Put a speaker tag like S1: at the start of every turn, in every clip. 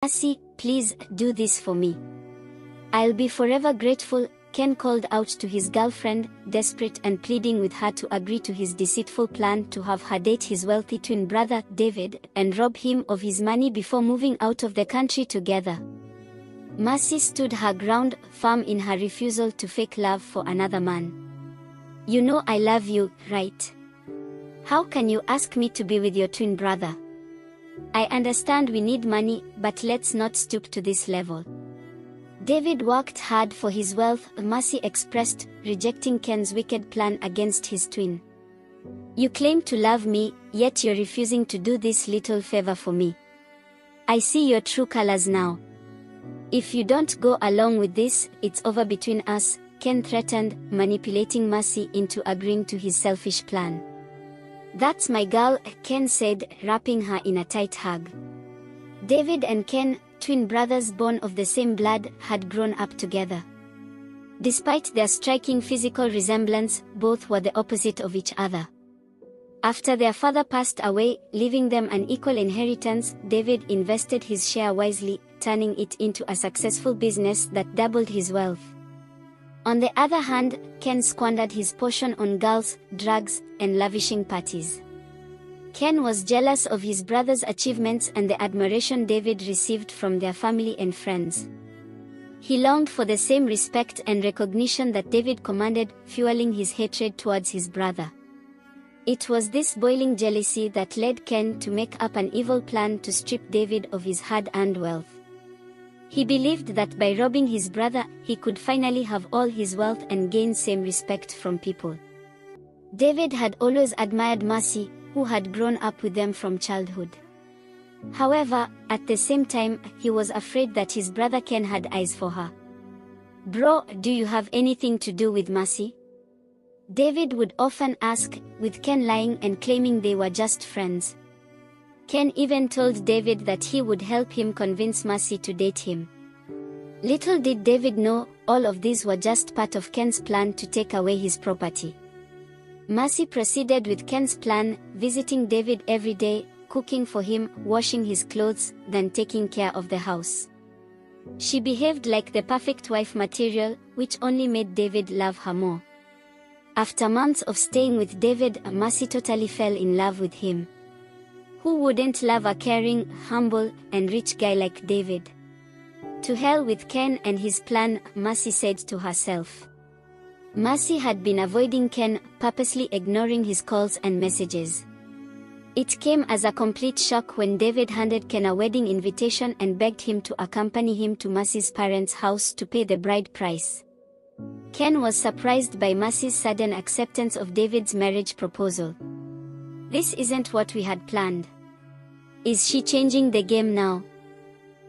S1: Mercy, please do this for me. I'll be forever grateful," Ken called out to his girlfriend, desperate and pleading with her to agree to his deceitful plan to have her date his wealthy twin brother, David, and rob him of his money before moving out of the country together. Mercy stood her ground, firm in her refusal to fake love for another man. "You know I love you, right? How can you ask me to be with your twin brother? I understand we need money, but let's not stoop to this level." David worked hard for his wealth, Mercy expressed, rejecting Ken's wicked plan against his twin. "You claim to love me, yet you're refusing to do this little favor for me. I see your true colors now. If you don't go along with this, it's over between us," Ken threatened, manipulating Mercy into agreeing to his selfish plan. "That's my girl," Ken said, wrapping her in a tight hug. David and Ken, twin brothers born of the same blood, had grown up together. Despite their striking physical resemblance, both were the opposite of each other. After their father passed away, leaving them an equal inheritance, David invested his share wisely, turning it into a successful business that doubled his wealth. On the other hand, Ken squandered his portion on girls, drugs, and lavishing parties. Ken was jealous of his brother's achievements and the admiration David received from their family and friends. He longed for the same respect and recognition that David commanded, fueling his hatred towards his brother. It was this boiling jealousy that led Ken to make up an evil plan to strip David of his hard-earned wealth. He believed that by robbing his brother, he could finally have all his wealth and gain same respect from people. David had always admired Mercy, who had grown up with them from childhood. However, at the same time, he was afraid that his brother Ken had eyes for her. "Bro, do you have anything to do with Mercy?" David would often ask, with Ken lying and claiming they were just friends. Ken even told David that he would help him convince Mercy to date him. Little did David know, all of these were just part of Ken's plan to take away his property. Mercy proceeded with Ken's plan, visiting David every day, cooking for him, washing his clothes, then taking care of the house. She behaved like the perfect wife material, which only made David love her more. After months of staying with David, Mercy totally fell in love with him. Who wouldn't love a caring, humble, and rich guy like David? To hell with Ken and his plan, Mercy said to herself. Mercy had been avoiding Ken, purposely ignoring his calls and messages. It came as a complete shock when David handed Ken a wedding invitation and begged him to accompany him to Mercy's parents' house to pay the bride price. Ken was surprised by Mercy's sudden acceptance of David's marriage proposal. "This isn't what we had planned. Is she changing the game now?"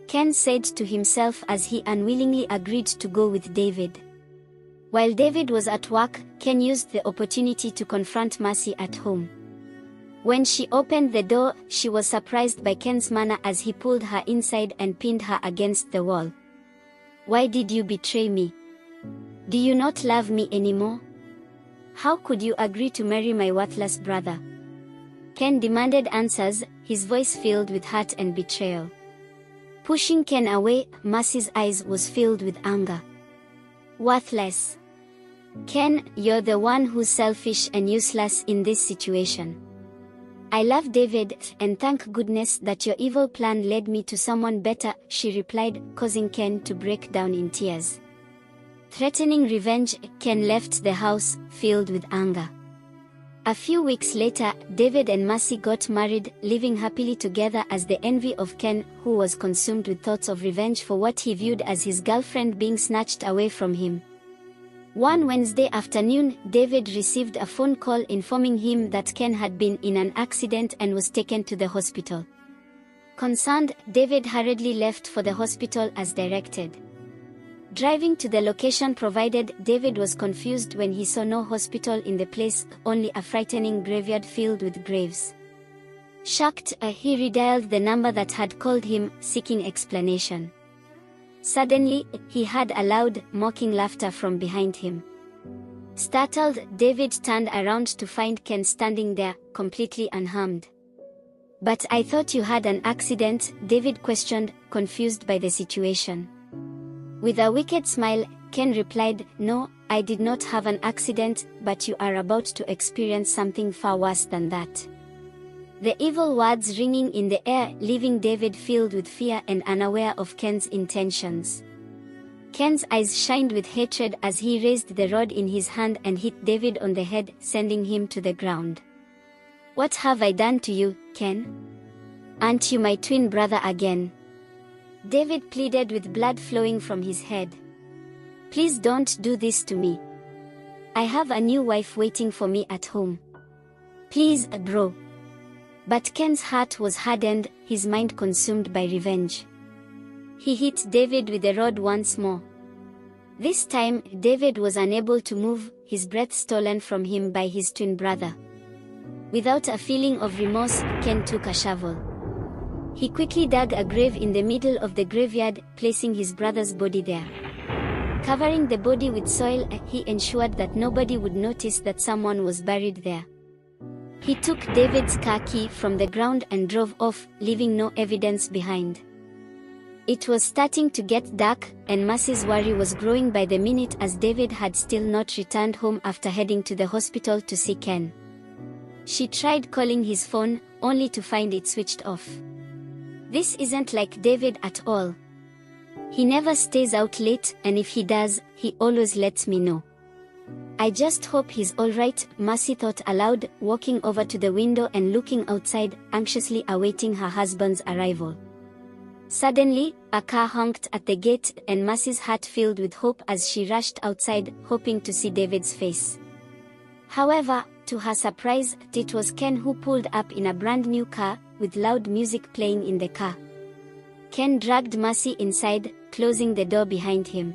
S1: Ken said to himself as he unwillingly agreed to go with David. While David was at work, Ken used the opportunity to confront Mercy at home. When she opened the door, she was surprised by Ken's manner as he pulled her inside and pinned her against the wall. "Why did you betray me? Do you not love me anymore? How could you agree to marry my worthless brother?" Ken demanded answers, his voice filled with hurt and betrayal. Pushing Ken away, Mercy's eyes was filled with anger. "Worthless? Ken, you're the one who's selfish and useless in this situation. I love David, and thank goodness that your evil plan led me to someone better," she replied, causing Ken to break down in tears. Threatening revenge, Ken left the house, filled with anger. A few weeks later, David and Mercy got married, living happily together as the envy of Ken, who was consumed with thoughts of revenge for what he viewed as his girlfriend being snatched away from him. One Wednesday afternoon, David received a phone call informing him that Ken had been in an accident and was taken to the hospital. Concerned, David hurriedly left for the hospital as directed. Driving to the location provided, David was confused when he saw no hospital in the place, only a frightening graveyard filled with graves. Shocked, he redialed the number that had called him, seeking explanation. Suddenly, he heard a loud, mocking laughter from behind him. Startled, David turned around to find Ken standing there, completely unharmed. But I thought you had an accident, David questioned, confused by the situation. With a wicked smile, Ken replied, "No, I did not have an accident, but you are about to experience something far worse than that." The evil words ringing in the air, leaving David filled with fear and unaware of Ken's intentions. Ken's eyes shined with hatred as he raised the rod in his hand and hit David on the head, sending him to the ground. "What have I done to you, Ken? Aren't you my twin brother again?" David pleaded with blood flowing from his head. "Please don't do this to me. I have a new wife waiting for me at home. Please, bro." But Ken's heart was hardened, his mind consumed by revenge. He hit David with the rod once more. This time, David was unable to move, his breath stolen from him by his twin brother. Without a feeling of remorse, Ken took a shovel. He quickly dug a grave in the middle of the graveyard, placing his brother's body there. Covering the body with soil, he ensured that nobody would notice that someone was buried there. He took David's car key from the ground and drove off, leaving no evidence behind. It was starting to get dark, and Mercy's worry was growing by the minute as David had still not returned home after heading to the hospital to see Ken. She tried calling his phone, only to find it switched off. This isn't like David at all. He never stays out late, and if he does, he always lets me know. I just hope he's alright, Mercy thought aloud, walking over to the window and looking outside, anxiously awaiting her husband's arrival. Suddenly, a car honked at the gate, and Mercy's heart filled with hope as she rushed outside, hoping to see David's face. However, to her surprise, it was Ken who pulled up in a brand new car, with loud music playing in the car. Ken dragged Mercy inside, closing the door behind him.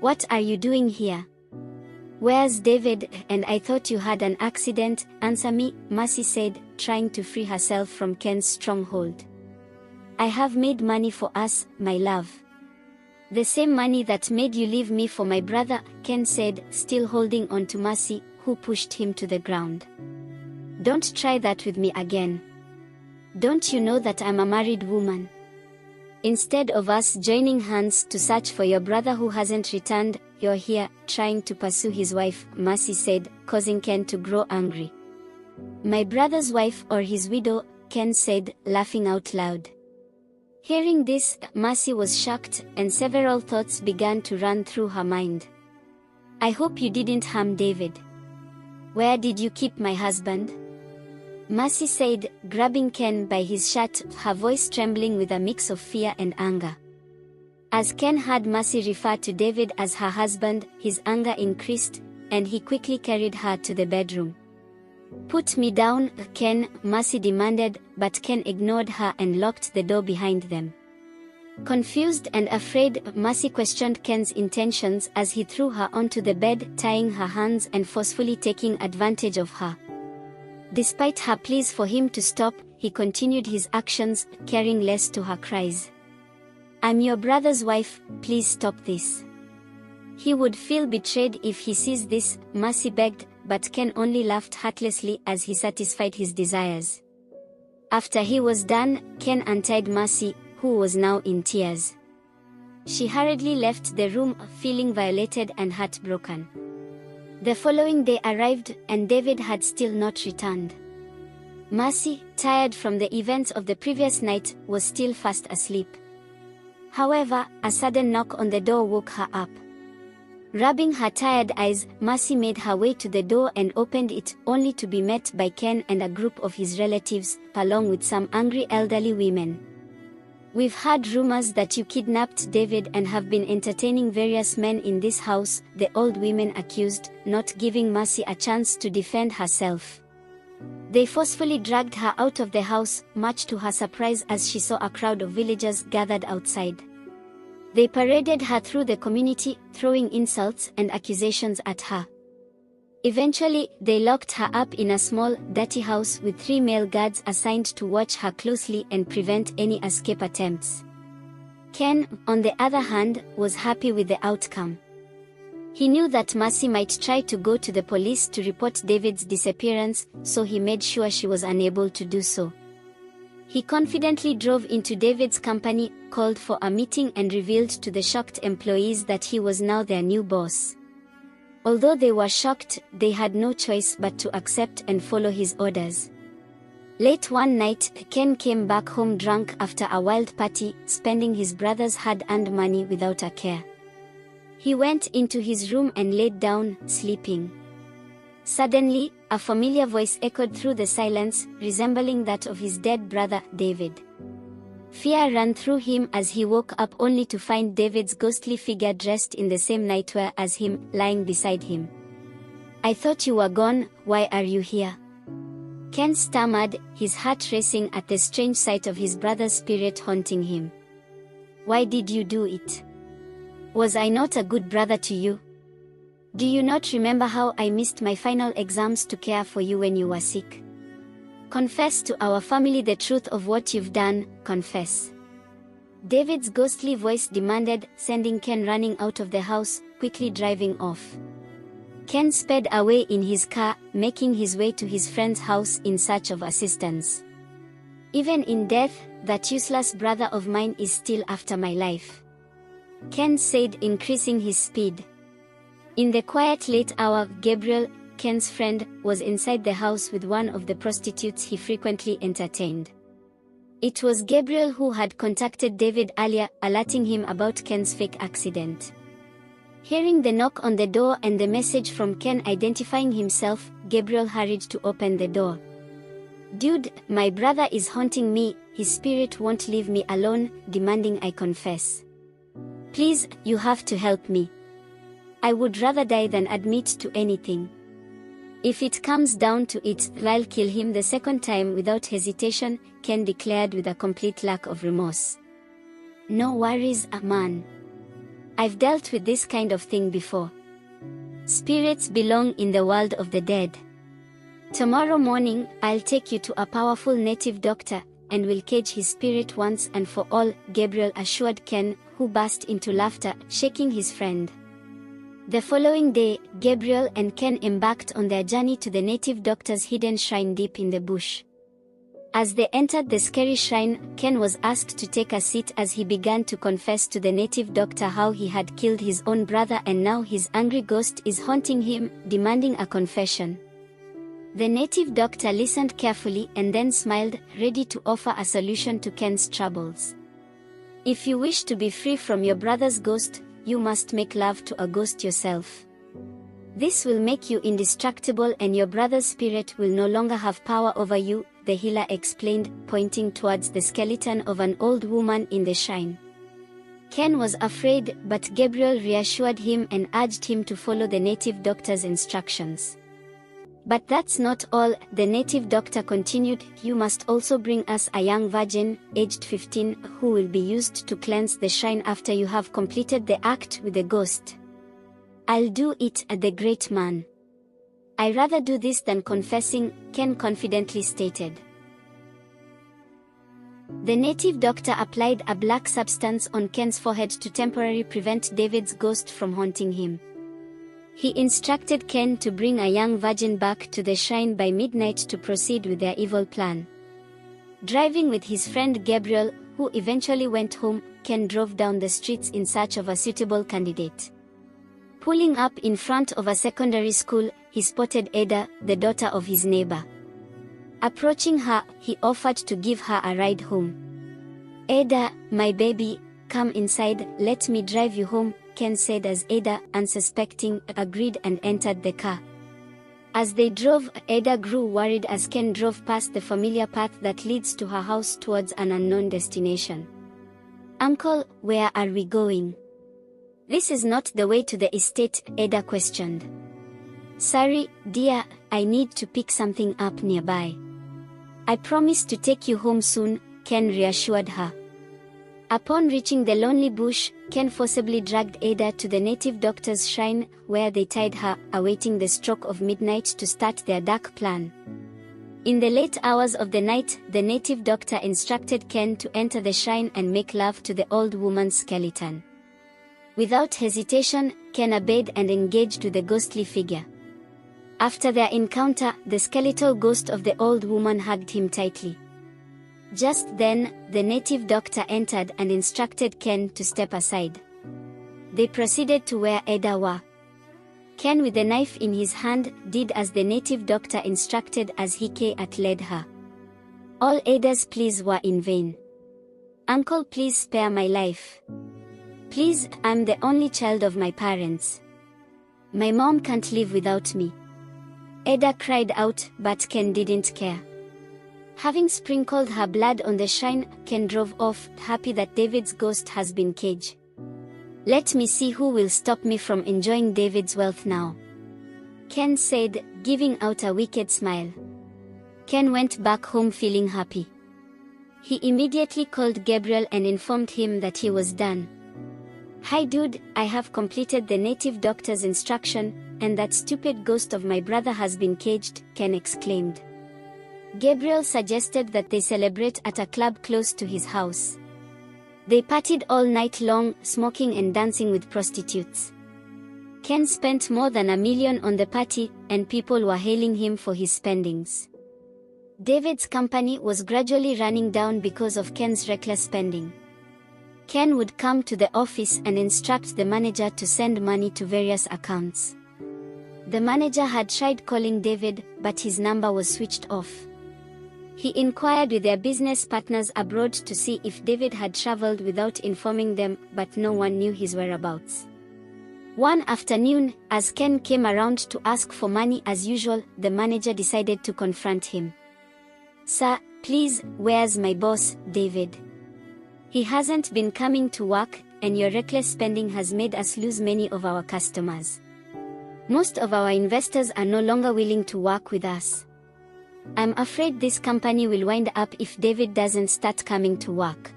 S1: "What are you doing here? Where's David? And I thought you had an accident, answer me," Mercy said, trying to free herself from Ken's stronghold. "I have made money for us, my love." "The same money that made you leave me for my brother," Ken said, still holding on to Mercy, who pushed him to the ground. "Don't try that with me again. Don't you know that I'm a married woman? Instead of us joining hands to search for your brother who hasn't returned, you're here, trying to pursue his wife," Mercy said, causing Ken to grow angry. "My brother's wife or his widow," Ken said, laughing out loud. Hearing this, Mercy was shocked, and several thoughts began to run through her mind. "I hope you didn't harm David. Where did you keep my husband?" Mercy said, grabbing Ken by his shirt, her voice trembling with a mix of fear and anger. As Ken heard Mercy refer to David as her husband, his anger increased, and he quickly carried her to the bedroom. "Put me down, Ken," Mercy demanded, but Ken ignored her and locked the door behind them. Confused and afraid, Mercy questioned Ken's intentions as he threw her onto the bed, tying her hands and forcefully taking advantage of her. Despite her pleas for him to stop, he continued his actions, caring less to her cries. "I'm your brother's wife, please stop this. He would feel betrayed if he sees this," Mercy begged, but Ken only laughed heartlessly as he satisfied his desires. After he was done, Ken untied Mercy, who was now in tears. She hurriedly left the room, feeling violated and heartbroken. The following day arrived, and David had still not returned. Mercy, tired from the events of the previous night, was still fast asleep. However, a sudden knock on the door woke her up. Rubbing her tired eyes, Mercy made her way to the door and opened it, only to be met by Ken and a group of his relatives, along with some angry elderly women. "We've heard rumors that you kidnapped David and have been entertaining various men in this house," the old women accused, not giving Mercy a chance to defend herself. They forcefully dragged her out of the house, much to her surprise as she saw a crowd of villagers gathered outside. They paraded her through the community, throwing insults and accusations at her. Eventually, they locked her up in a small, dirty house with 3 male guards assigned to watch her closely and prevent any escape attempts. Ken, on the other hand, was happy with the outcome. He knew that Mercy might try to go to the police to report David's disappearance, so he made sure she was unable to do so. He confidently drove into David's company, called for a meeting and revealed to the shocked employees that he was now their new boss. Although they were shocked, they had no choice but to accept and follow his orders. Late one night, Ken came back home drunk after a wild party, spending his brother's hard-earned money without a care. He went into his room and laid down, sleeping. Suddenly, a familiar voice echoed through the silence, resembling that of his dead brother, David. Fear ran through him as he woke up only to find David's ghostly figure dressed in the same nightwear as him, lying beside him. "I thought you were gone, why are you here?" Ken stammered, his heart racing at the strange sight of his brother's spirit haunting him. "Why did you do it? Was I not a good brother to you? Do you not remember how I missed my final exams to care for you when you were sick? Confess to our family the truth of what you've done, confess." David's ghostly voice demanded, sending Ken running out of the house, quickly driving off. Ken sped away in his car, making his way to his friend's house in search of assistance. "Even in death, that useless brother of mine is still after my life," Ken said, increasing his speed. In the quiet late hour, Gabriel, Ken's friend, was inside the house with one of the prostitutes he frequently entertained. It was Gabriel who had contacted David earlier, alerting him about Ken's fake accident. Hearing the knock on the door and the message from Ken identifying himself, Gabriel hurried to open the door. "Dude, my brother is haunting me, his spirit won't leave me alone, demanding I confess. Please, you have to help me. I would rather die than admit to anything. If it comes down to it, I'll kill him the second time without hesitation," Ken declared with a complete lack of remorse. "No worries, man. I've dealt with this kind of thing before. Spirits belong in the world of the dead. Tomorrow morning, I'll take you to a powerful native doctor, and will cage his spirit once and for all," Gabriel assured Ken, who burst into laughter, shaking his friend. The following day, Gabriel and Ken embarked on their journey to the native doctor's hidden shrine deep in the bush. As they entered the scary shrine, Ken was asked to take a seat as he began to confess to the native doctor how he had killed his own brother and now his angry ghost is haunting him, demanding a confession. The native doctor listened carefully and then smiled, ready to offer a solution to Ken's troubles. "If you wish to be free from your brother's ghost, you must make love to a ghost yourself. This will make you indestructible and your brother's spirit will no longer have power over you," the healer explained, pointing towards the skeleton of an old woman in the shrine. Ken was afraid, but Gabriel reassured him and urged him to follow the native doctor's instructions. "But that's not all," the native doctor continued, "you must also bring us a young virgin, aged 15, who will be used to cleanse the shrine after you have completed the act with the ghost." "I'll do it," the great man. "I rather do this than confessing," Ken confidently stated. The native doctor applied a black substance on Ken's forehead to temporarily prevent David's ghost from haunting him. He instructed Ken to bring a young virgin back to the shrine by midnight to proceed with their evil plan. Driving with his friend Gabriel, who eventually went home, Ken drove down the streets in search of a suitable candidate. Pulling up in front of a secondary school, he spotted Ada, the daughter of his neighbor. Approaching her, he offered to give her a ride home. "Ada, my baby, come inside, let me drive you home," Ken said as Ada, unsuspecting, agreed and entered the car. As they drove, Ada grew worried as Ken drove past the familiar path that leads to her house towards an unknown destination. "Uncle, where are we going? This is not the way to the estate," Ada questioned. "Sorry, dear, I need to pick something up nearby. I promise to take you home soon," Ken reassured her. Upon reaching the lonely bush, Ken forcibly dragged Ada to the native doctor's shrine, where they tied her, awaiting the stroke of midnight to start their dark plan. In the late hours of the night, the native doctor instructed Ken to enter the shrine and make love to the old woman's skeleton. Without hesitation, Ken obeyed and engaged with the ghostly figure. After their encounter, the skeletal ghost of the old woman hugged him tightly. Just then, the native doctor entered and instructed Ken to step aside. They proceeded to where Ada was. Ken, with a knife in his hand, did as the native doctor instructed as he led her. All Ada's pleas were in vain. "Uncle, please spare my life. Please, I'm the only child of my parents. My mom can't live without me." Ada cried out, but Ken didn't care. Having sprinkled her blood on the shrine, Ken drove off, happy that David's ghost has been caged. "Let me see who will stop me from enjoying David's wealth now," Ken said, giving out a wicked smile. Ken went back home feeling happy. He immediately called Gabriel and informed him that he was done. "Hi dude, I have completed the native doctor's instruction, and that stupid ghost of my brother has been caged," Ken exclaimed. Gabriel suggested that they celebrate at a club close to his house. They partied all night long, smoking and dancing with prostitutes. Ken spent more than $1 million on the party, and people were hailing him for his spendings. David's company was gradually running down because of Ken's reckless spending. Ken would come to the office and instruct the manager to send money to various accounts. The manager had tried calling David, but his number was switched off. He inquired with their business partners abroad to see if David had traveled without informing them, but no one knew his whereabouts. One afternoon, as Ken came around to ask for money as usual, the manager decided to confront him. "Sir, please, where's my boss, David? He hasn't been coming to work, and your reckless spending has made us lose many of our customers. Most of our investors are no longer willing to work with us. I'm afraid this company will wind up if David doesn't start coming to work.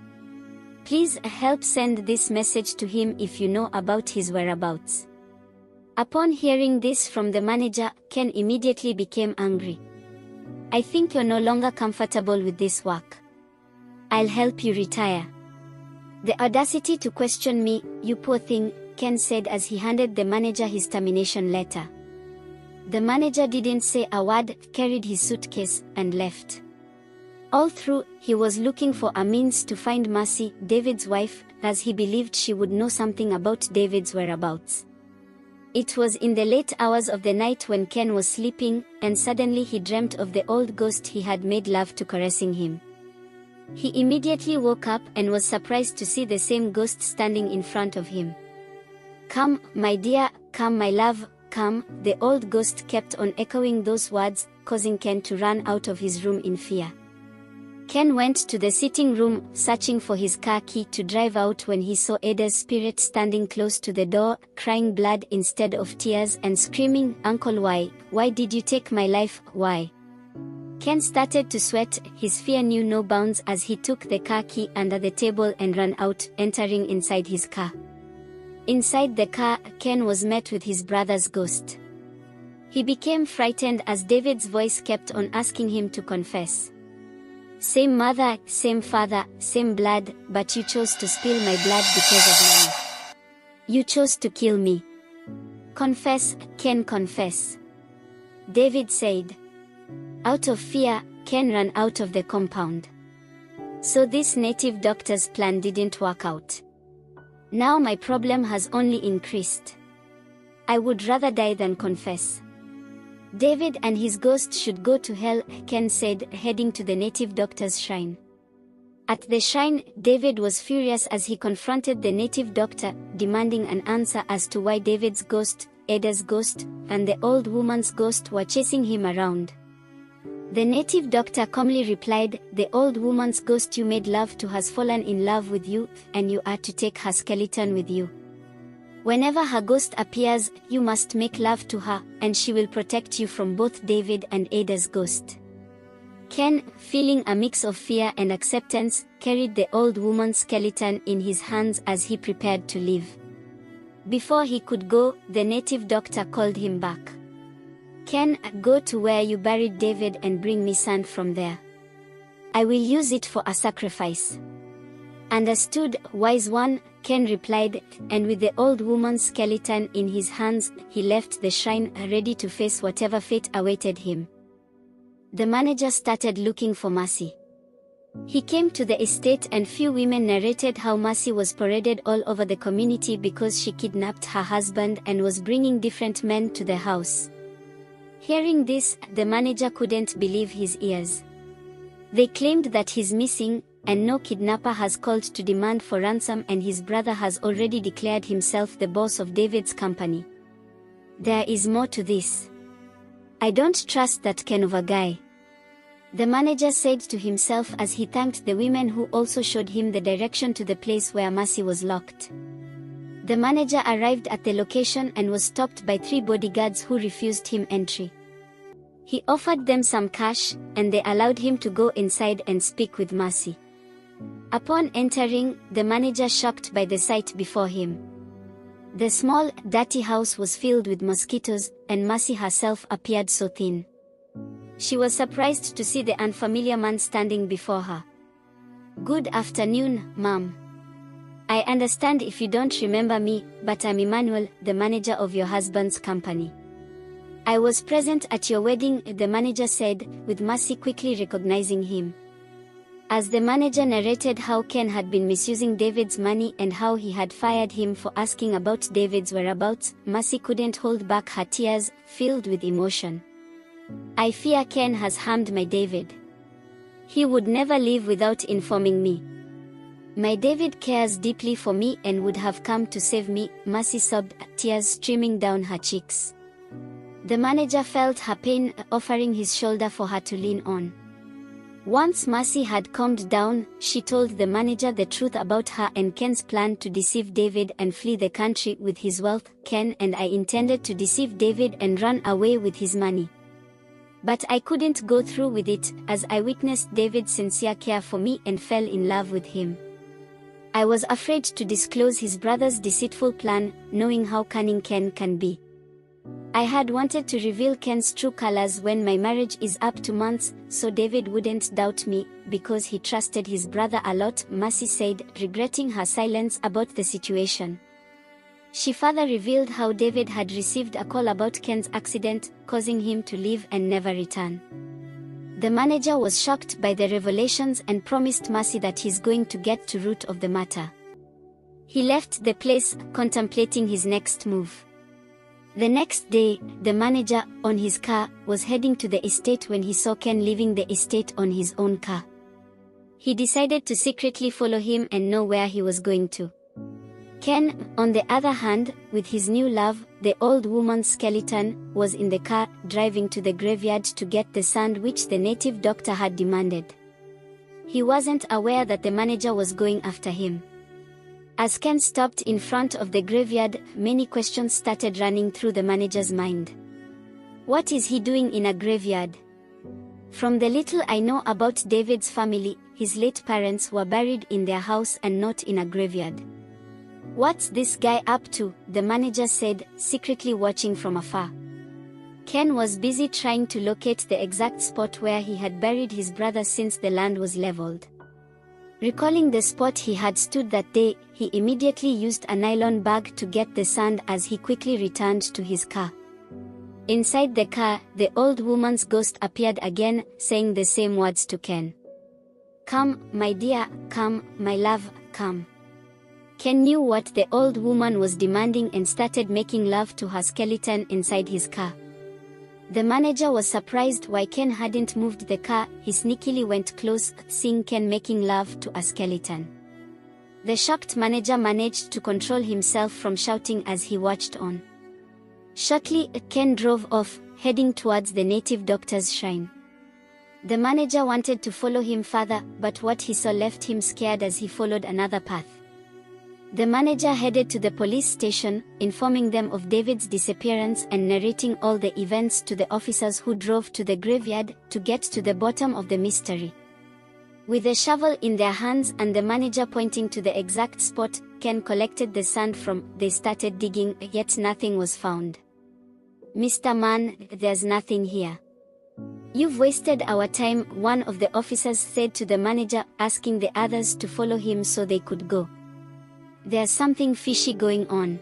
S1: Please help send this message to him if you know about his whereabouts." Upon hearing this from the manager, Ken immediately became angry. "I think you're no longer comfortable with this work. I'll help you retire." "The audacity to question me, you poor thing," Ken said as he handed the manager his termination letter. The manager didn't say a word, carried his suitcase, and left. All through, he was looking for a means to find Mercy, David's wife, as he believed she would know something about David's whereabouts. It was in the late hours of the night when Ken was sleeping, and suddenly he dreamt of the old ghost he had made love to caressing him. He immediately woke up and was surprised to see the same ghost standing in front of him. "Come, my dear, come my love, come," the old ghost kept on echoing those words, causing Ken to run out of his room in fear. Ken went to the sitting room, searching for his car key to drive out when he saw Ada's spirit standing close to the door, crying blood instead of tears and screaming, "Uncle, why did you take my life, why?" Ken started to sweat, his fear knew no bounds as he took the car key under the table and ran out, entering inside his car. Inside the car, Ken was met with his brother's ghost. He became frightened as David's voice kept on asking him to confess. "Same mother, same father, same blood, but you chose to spill my blood because of money. You chose to kill me. Confess, Ken, confess," David said. Out of fear, Ken ran out of the compound. So this native doctor's plan didn't work out. Now my problem has only increased. I would rather die than confess. David and his ghost should go to hell, Ken said, heading to the native doctor's shrine. At the shrine, David was furious as he confronted the native doctor, demanding an answer as to why David's ghost, Ada's ghost, and the old woman's ghost were chasing him around. The native doctor calmly replied, "The old woman's ghost you made love to has fallen in love with you, and you are to take her skeleton with you. Whenever her ghost appears, you must make love to her, and she will protect you from both David and Ada's ghost." Ken, feeling a mix of fear and acceptance, carried the old woman's skeleton in his hands as he prepared to leave. Before he could go, the native doctor called him back. "Ken, go to where you buried David and bring me sand from there. I will use it for a sacrifice." "Understood, wise one," Ken replied, and with the old woman's skeleton in his hands, he left the shrine, ready to face whatever fate awaited him. The manager started looking for Mercy. He came to the estate and few women narrated how Mercy was paraded all over the community because she kidnapped her husband and was bringing different men to the house. Hearing this, the manager couldn't believe his ears. They claimed that he's missing, and no kidnapper has called to demand for ransom, and his brother has already declared himself the boss of David's company. There is more to this. I don't trust that kind of a guy, the manager said to himself as he thanked the women who also showed him the direction to the place where Mercy was locked. The manager arrived at the location and was stopped by 3 bodyguards who refused him entry. He offered them some cash, and they allowed him to go inside and speak with Mercy. Upon entering, the manager shocked by the sight before him. The small, dirty house was filled with mosquitoes, and Mercy herself appeared so thin. She was surprised to see the unfamiliar man standing before her. "Good afternoon, ma'am. I understand if you don't remember me, but I'm Emmanuel, the manager of your husband's company. I was present at your wedding," the manager said, with Mercy quickly recognizing him. As the manager narrated how Ken had been misusing David's money and how he had fired him for asking about David's whereabouts, Mercy couldn't hold back her tears, filled with emotion. "I fear Ken has harmed my David. He would never leave without informing me. My David cares deeply for me and would have come to save me," Mercy sobbed, tears streaming down her cheeks. The manager felt her pain, offering his shoulder for her to lean on. Once Mercy had calmed down, she told the manager the truth about her and Ken's plan to deceive David and flee the country with his wealth. "Ken and I intended to deceive David and run away with his money. But I couldn't go through with it, as I witnessed David's sincere care for me and fell in love with him. I was afraid to disclose his brother's deceitful plan, knowing how cunning Ken can be. I had wanted to reveal Ken's true colors when my marriage is up to months, so David wouldn't doubt me, because he trusted his brother a lot," Mercy said, regretting her silence about the situation. She further revealed how David had received a call about Ken's accident, causing him to leave and never return. The manager was shocked by the revelations and promised Mercy that he's going to get to the root of the matter. He left the place, contemplating his next move. The next day, the manager, on his car, was heading to the estate when he saw Ken leaving the estate on his own car. He decided to secretly follow him and know where he was going to. Ken, on the other hand, with his new love, the old woman's skeleton, was in the car, driving to the graveyard to get the sand which the native doctor had demanded. He wasn't aware that the manager was going after him. As Ken stopped in front of the graveyard, many questions started running through the manager's mind. What is he doing in a graveyard? From the little I know about David's family, his late parents were buried in their house and not in a graveyard. What's this guy up to? The manager said, secretly watching from afar. Ken was busy trying to locate the exact spot where he had buried his brother since the land was leveled. Recalling the spot he had stood that day, he immediately used a nylon bag to get the sand as he quickly returned to his car. Inside the car, the old woman's ghost appeared again, saying the same words to Ken. "Come, my dear, come, my love, come." Ken knew what the old woman was demanding and started making love to her skeleton inside his car. The manager was surprised why Ken hadn't moved the car. He sneakily went close, seeing Ken making love to a skeleton. The shocked manager managed to control himself from shouting as he watched on. Shortly, Ken drove off, heading towards the native doctor's shrine. The manager wanted to follow him further, but what he saw left him scared as he followed another path. The manager headed to the police station, informing them of David's disappearance and narrating all the events to the officers who drove to the graveyard to get to the bottom of the mystery. With a shovel in their hands and the manager pointing to the exact spot, Ken collected the sand from. They started digging, yet nothing was found. "Mr. Man, there's nothing here. You've wasted our time," one of the officers said to the manager, asking the others to follow him so they could go. "There's something fishy going on."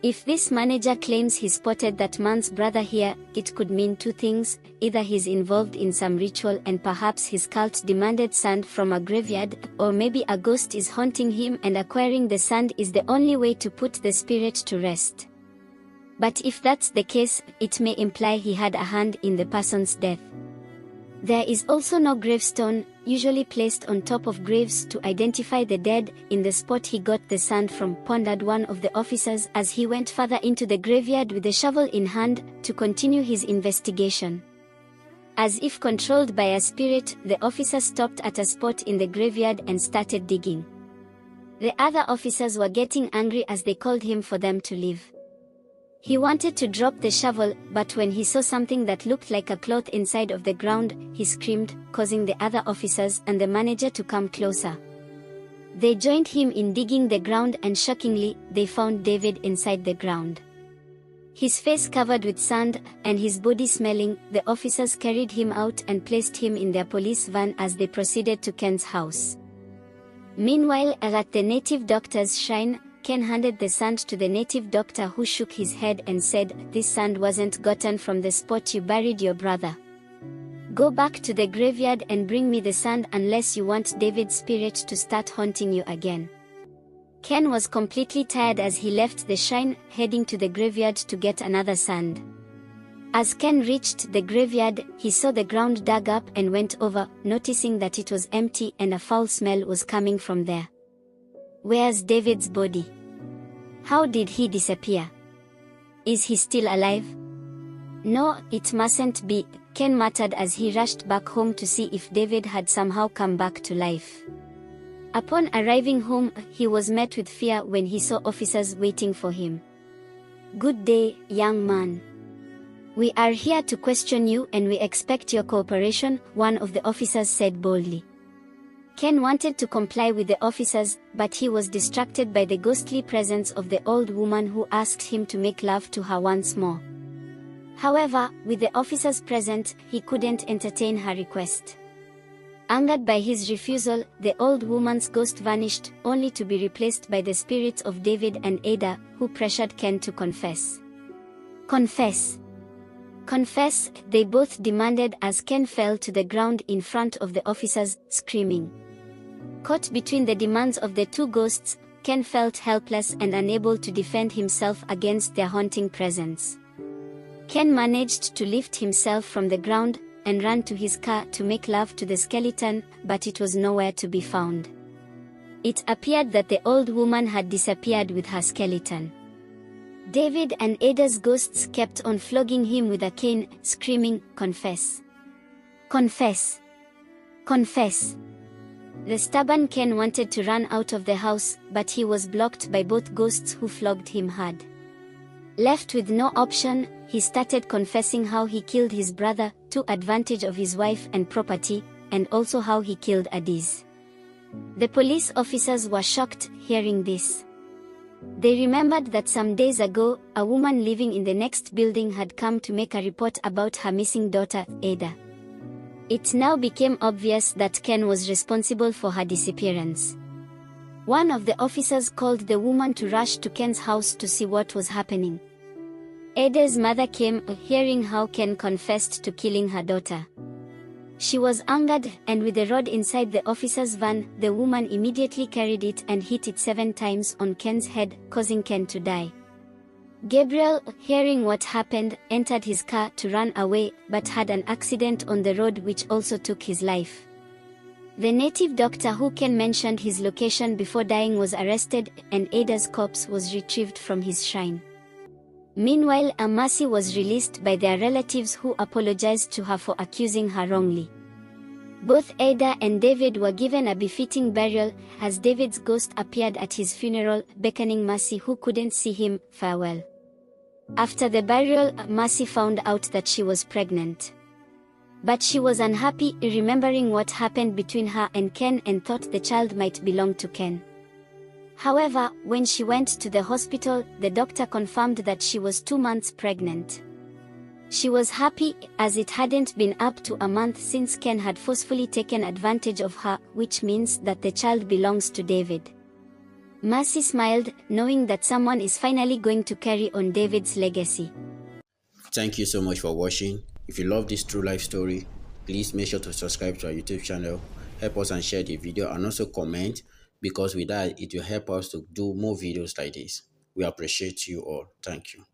S1: If this manager claims he spotted that man's brother here, it could mean two things: either he's involved in some ritual and perhaps his cult demanded sand from a graveyard, or maybe a ghost is haunting him and acquiring the sand is the only way to put the spirit to rest. But if that's the case, it may imply he had a hand in the person's death. There is also no gravestone, usually placed on top of graves to identify the dead, in the spot he got the sand from, pondered one of the officers as he went further into the graveyard with the shovel in hand, to continue his investigation. As if controlled by a spirit, the officer stopped at a spot in the graveyard and started digging. The other officers were getting angry as they called him for them to leave. He wanted to drop the shovel, but when he saw something that looked like a cloth inside of the ground, he screamed, causing the other officers and the manager to come closer. They joined him in digging the ground and shockingly, they found David inside the ground. His face covered with sand, and his body smelling. The officers carried him out and placed him in their police van as they proceeded to Ken's house. Meanwhile, at the native doctor's shrine, Ken handed the sand to the native doctor, who shook his head and said, "This sand wasn't gotten from the spot you buried your brother. Go back to the graveyard and bring me the sand unless you want David's spirit to start haunting you again." Ken was completely tired as he left the shrine, heading to the graveyard to get another sand. As Ken reached the graveyard, he saw the ground dug up and went over, noticing that it was empty and a foul smell was coming from there. Where's David's body? How did he disappear? Is he still alive? No, it mustn't be, Ken muttered as he rushed back home to see if David had somehow come back to life. Upon arriving home, he was met with fear when he saw officers waiting for him. "Good day, young man. We are here to question you and we expect your cooperation," one of the officers said boldly. Ken wanted to comply with the officers, but he was distracted by the ghostly presence of the old woman who asked him to make love to her once more. However, with the officers present, he couldn't entertain her request. Angered by his refusal, the old woman's ghost vanished, only to be replaced by the spirits of David and Ada, who pressured Ken to confess. "Confess! Confess!" they both demanded as Ken fell to the ground in front of the officers, screaming. Caught between the demands of the two ghosts, Ken felt helpless and unable to defend himself against their haunting presence. Ken managed to lift himself from the ground and ran to his car to make love to the skeleton, but it was nowhere to be found. It appeared that the old woman had disappeared with her skeleton. David and Ada's ghosts kept on flogging him with a cane, screaming, "Confess! Confess! Confess!" The stubborn Ken wanted to run out of the house, but he was blocked by both ghosts who flogged him hard. Left with no option, he started confessing how he killed his brother, to advantage of his wife and property, and also how he killed Adiz. The police officers were shocked hearing this. They remembered that some days ago, a woman living in the next building had come to make a report about her missing daughter, Ada. It now became obvious that Ken was responsible for her disappearance. One of the officers called the woman to rush to Ken's house to see what was happening. Ada's mother came, hearing how Ken confessed to killing her daughter. She was angered, and with the rod inside the officer's van, the woman immediately carried it and hit it 7 times on Ken's head, causing Ken to die. Gabriel, hearing what happened, entered his car to run away, but had an accident on the road which also took his life. The native doctor who Ken mentioned his location before dying was arrested, and Ada's corpse was retrieved from his shrine. Meanwhile, Mercy was released by their relatives who apologized to her for accusing her wrongly. Both Ada and David were given a befitting burial, as David's ghost appeared at his funeral, beckoning Mercy, who couldn't see him, farewell. After the burial, Mercy found out that she was pregnant. But she was unhappy, remembering what happened between her and Ken, and thought the child might belong to Ken. However, when she went to the hospital, the doctor confirmed that she was 2 months pregnant. She was happy, as it hadn't been up to a month since Ken had forcefully taken advantage of her, which means that the child belongs to David. Mercy smiled, knowing that someone is finally going to carry on David's legacy.
S2: Thank you so much for watching. If you love this true life story, please make sure to subscribe to our YouTube channel, help us and share the video, and also comment, because with that it will help us to do more videos like this. We appreciate you all. Thank you.